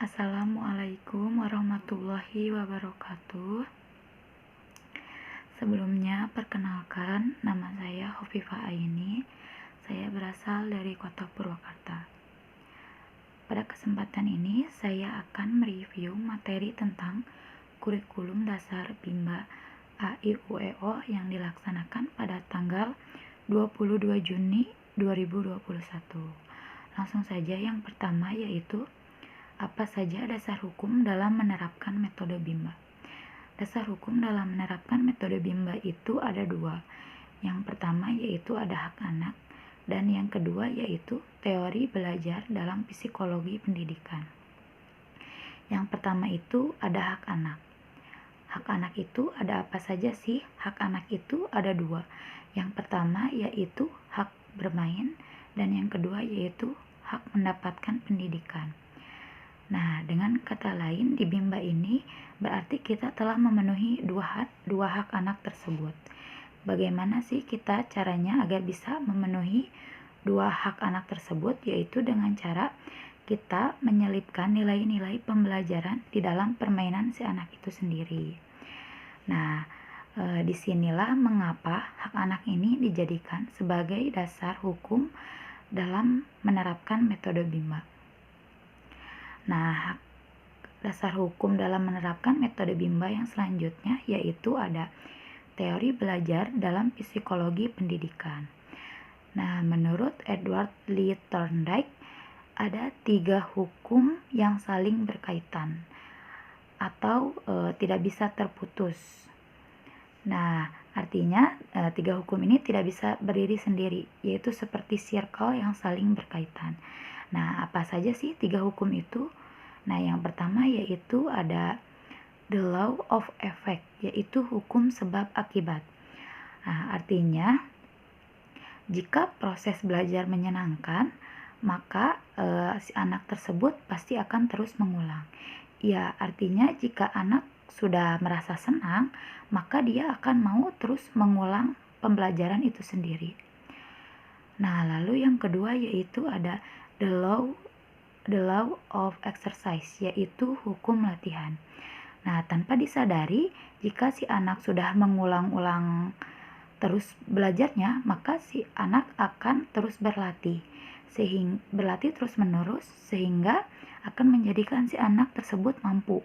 Assalamualaikum warahmatullahi wabarakatuh. Sebelumnya, perkenalkan, nama saya Hovifah Aini. Saya berasal dari Kota Purwakarta. Pada kesempatan ini, saya akan mereview materi tentang kurikulum dasar BIMBA AIUEO yang dilaksanakan pada tanggal 22 Juni 2021. Langsung saja, yang pertama yaitu apa saja dasar hukum dalam menerapkan metode BIMBA. Dasar hukum dalam menerapkan metode BIMBA itu ada dua. Yang pertama yaitu ada hak anak, dan yang kedua yaitu teori belajar dalam psikologi pendidikan. Yang pertama itu ada hak anak. Hak anak itu ada apa saja sih? Hak anak itu ada dua. Yang pertama yaitu hak bermain, dan yang kedua yaitu hak mendapatkan pendidikan. Nah, dengan kata lain, di BIMBA ini berarti kita telah memenuhi dua hak anak tersebut. Bagaimana sih kita caranya agar bisa memenuhi dua hak anak tersebut? Yaitu dengan cara kita menyelipkan nilai-nilai pembelajaran di dalam permainan si anak itu sendiri. Nah, disinilah mengapa hak anak ini dijadikan sebagai dasar hukum dalam menerapkan metode BIMBA. Nah, dasar hukum dalam menerapkan metode BIMBA yang selanjutnya yaitu ada teori belajar dalam psikologi pendidikan. Nah, menurut Edward Lee Thorndike, ada 3 hukum yang saling berkaitan atau tidak bisa terputus. Nah, artinya 3 hukum ini tidak bisa berdiri sendiri, yaitu seperti circle yang saling berkaitan. Nah, apa saja sih 3 hukum itu? Nah, yang pertama yaitu ada the law of effect, yaitu hukum sebab akibat. Nah, artinya jika proses belajar menyenangkan, maka si anak tersebut pasti akan terus mengulang. Ya, artinya jika anak sudah merasa senang, maka dia akan mau terus mengulang pembelajaran itu sendiri. Nah, lalu yang kedua yaitu ada the law of exercise, yaitu hukum latihan. Nah, tanpa disadari, jika si anak sudah mengulang-ulang terus belajarnya, maka si anak akan terus berlatih terus-menerus sehingga akan menjadikan si anak tersebut mampu.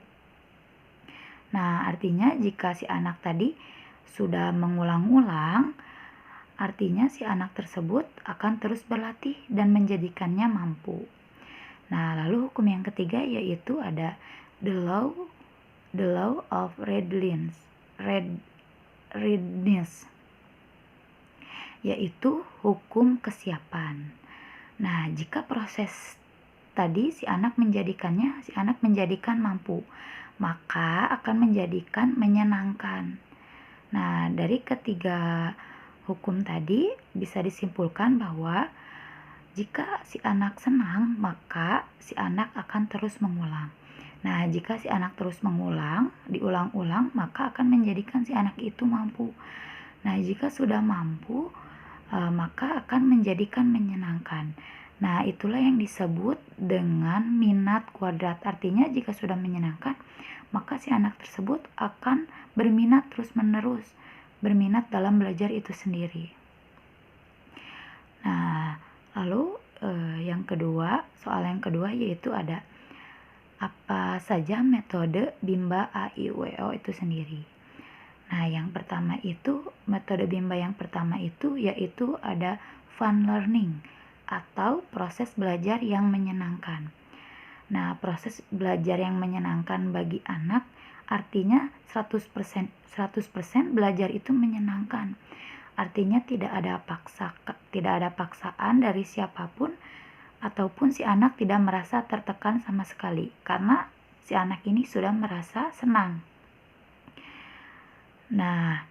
Nah, artinya jika si anak tadi sudah mengulang-ulang, artinya si anak tersebut akan terus berlatih dan menjadikannya mampu. Nah, lalu hukum yang ketiga yaitu ada the law of readiness, yaitu hukum kesiapan. Nah, jika proses tadi si anak menjadikan mampu, maka akan menjadikan menyenangkan. Nah, dari ketiga hukum tadi bisa disimpulkan bahwa jika si anak senang, maka si anak akan terus mengulang. Nah, jika si anak terus mengulang, diulang-ulang, maka akan menjadikan si anak itu mampu. Nah, jika sudah mampu, maka akan menjadikan menyenangkan. Nah, itulah yang disebut dengan minat kuadrat. Artinya jika sudah menyenangkan, maka si anak tersebut akan berminat terus-menerus, berminat dalam belajar itu sendiri. Nah, lalu soal yang kedua yaitu ada apa saja metode BIMBA AIUEO itu sendiri. Nah, yang pertama itu, metode BIMBA yang pertama itu yaitu ada fun learning atau proses belajar yang menyenangkan. Nah, proses belajar yang menyenangkan bagi anak artinya 100% belajar itu menyenangkan. Artinya tidak ada paksaan dari siapapun, ataupun si anak tidak merasa tertekan sama sekali karena si anak ini sudah merasa senang. Nah,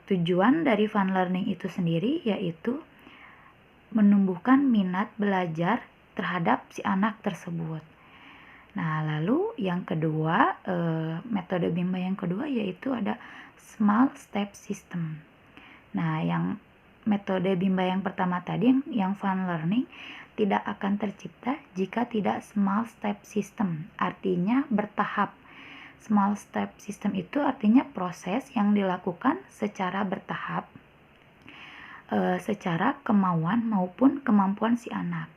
tujuan dari fun learning itu sendiri yaitu menumbuhkan minat belajar terhadap si anak tersebut. Nah, lalu yang kedua, metode BIMBA yang kedua yaitu ada small step system. Nah, yang metode BIMBA yang pertama tadi yang fun learning tidak akan tercipta jika tidak small step system, artinya bertahap. Small step system itu artinya proses yang dilakukan secara bertahap, secara kemauan maupun kemampuan si anak.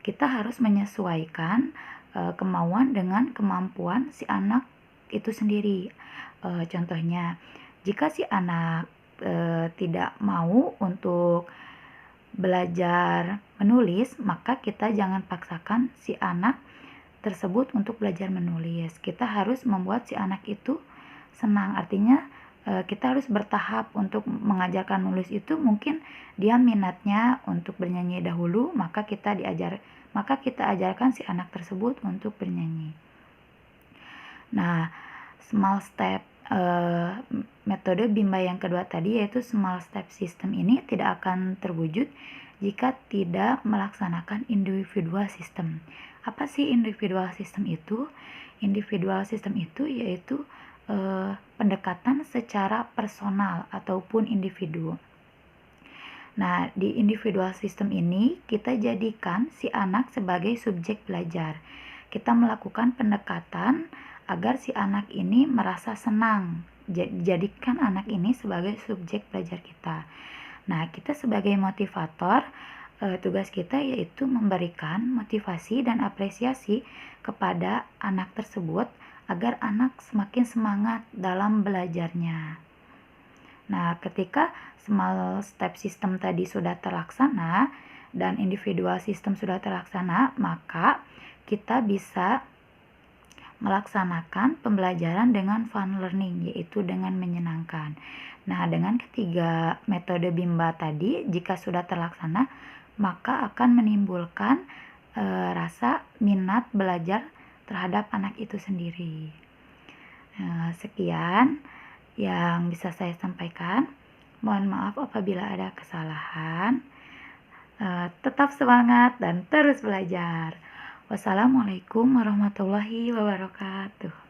Kita harus menyesuaikan kemauan dengan kemampuan si anak itu sendiri. Contohnya, jika si anak tidak mau untuk belajar menulis, maka kita jangan paksakan si anak tersebut untuk belajar menulis. Kita harus membuat si anak itu senang. Artinya kita harus bertahap untuk mengajarkan menulis itu. Mungkin dia minatnya untuk bernyanyi dahulu, maka kita ajarkan si anak tersebut untuk bernyanyi. Nah, small step metode Bimba yang kedua tadi, yaitu small step system, ini tidak akan terwujud jika tidak melaksanakan individual system. Apa sih individual system itu? Individual system itu yaitu pendekatan secara personal ataupun individu. Nah, di individual system ini kita jadikan si anak sebagai subjek belajar. Kita melakukan pendekatan agar si anak ini merasa senang. Jadikan anak ini sebagai subjek belajar kita. Nah, kita sebagai motivator, tugas kita yaitu memberikan motivasi dan apresiasi kepada anak tersebut agar anak semakin semangat dalam belajarnya. Nah, ketika small step system tadi sudah terlaksana dan individual system sudah terlaksana, maka kita bisa melaksanakan pembelajaran dengan fun learning, yaitu dengan menyenangkan. Nah, dengan ketiga metode Bimba tadi, jika sudah terlaksana, maka akan menimbulkan rasa minat belajar terhadap anak itu sendiri. Sekian yang bisa saya sampaikan. Mohon maaf apabila ada kesalahan. Tetap semangat dan terus belajar. Wassalamualaikum warahmatullahi wabarakatuh.